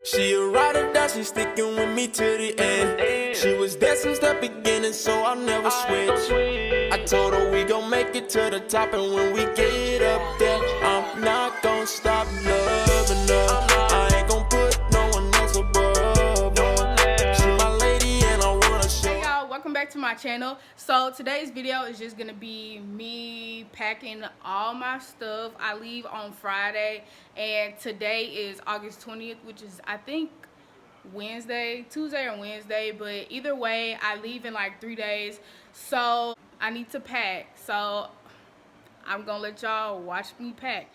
She a ride or die, she sticking with me to the end. She was there since the beginning, so I'll never switch. I told her we gon' make it to the top, and when we get up there, I'm not gon' stop loving her. I ain't gon' put no one else above her. She my lady, and I wanna show. Hey y'all, welcome back to my channel. So today's video is just gonna be me packing all my stuff. I leave on Friday, and today is August 20th, which is I think Tuesday or Wednesday, but either way I leave in like 3 days, so I need to pack. So I'm gonna let y'all watch me pack.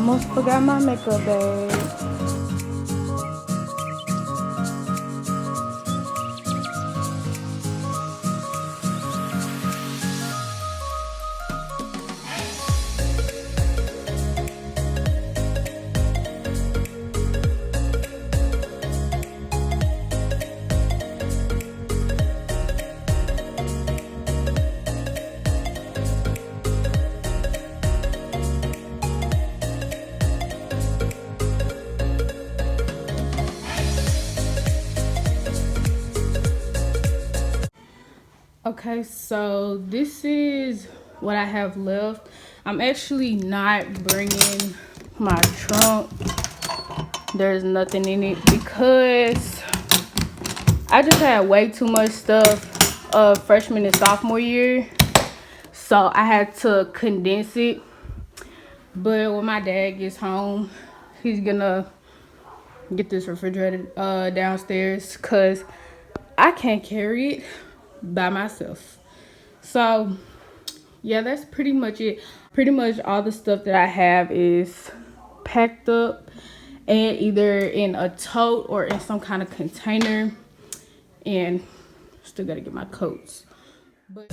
Almost forgot my makeup bag. Okay, so this is what I have left. I'm actually not bringing my trunk. There's nothing in it because I just had way too much stuff freshman and sophomore year. So I had to condense it. But when my dad gets home, he's gonna get this refrigerator downstairs because I can't carry it by myself. So yeah, that's pretty much it. Pretty much all the stuff that I have is packed up and either in a tote or in some kind of container, and still gotta get my coats. But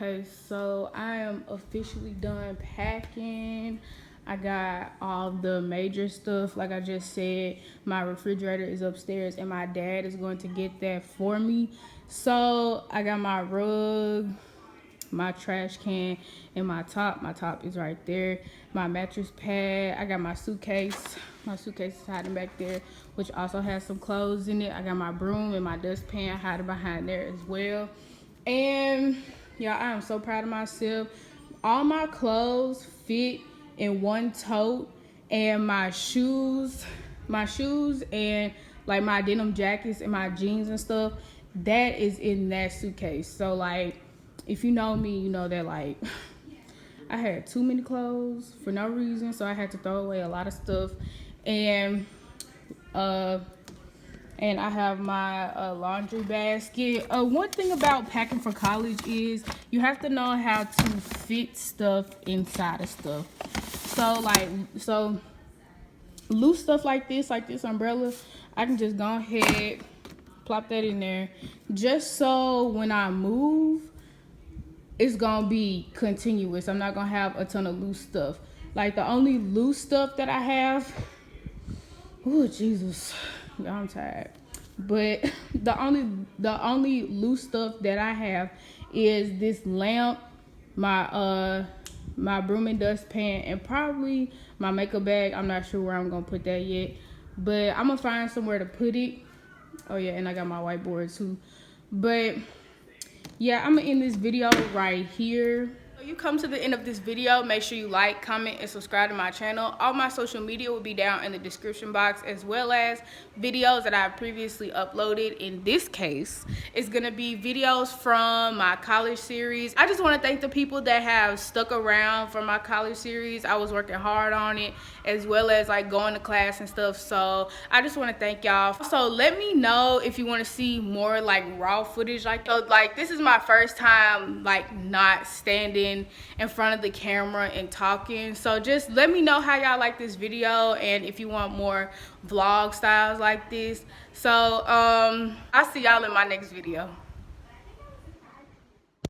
okay, so I am officially done packing. I got all the major stuff. Like I just said, my refrigerator is upstairs and my dad is going to get that for me. So I got my rug, my trash can, and my top. My top is right there. My mattress pad. I got my suitcase. My suitcase is hiding back there, which also has some clothes in it. I got my broom and my dustpan hiding behind there as well. And yeah, I am so proud of myself. All my clothes fit in one tote, and my shoes and like my denim jackets and my jeans and stuff, that is in that suitcase. So like, if you know me, you know that like I had too many clothes for no reason, so I had to throw away a lot of stuff. And I have my laundry basket. One thing about packing for college is you have to know how to fit stuff inside of stuff. So loose stuff like this umbrella, I can just go ahead, plop that in there, just so when I move, it's gonna be continuous. I'm not gonna have a ton of loose stuff. Like the only loose stuff that I have, oh Jesus, I'm tired. But the only loose stuff that I have is this lamp, my broom and dustpan, and probably my makeup bag. I'm not sure where I'm gonna put that yet, but I'm gonna find somewhere to put it. Oh yeah, and I got my whiteboard too. But yeah, I'm gonna end this video right here. You come to the end of this video, make sure you like, comment, and subscribe to my channel. All my social media will be down in the description box, as well as videos that I previously uploaded. In this case, it's gonna be videos from my college series. I just want to thank the people that have stuck around for my college series. I was working hard on it, as well as like going to class and stuff, so I just want to thank y'all. So let me know if you want to see more like raw footage like that. Like, this is my first time like not standing in front of the camera and talking, so just let me know how y'all like this video and if you want more vlog styles like this. So I'll see y'all in my next video.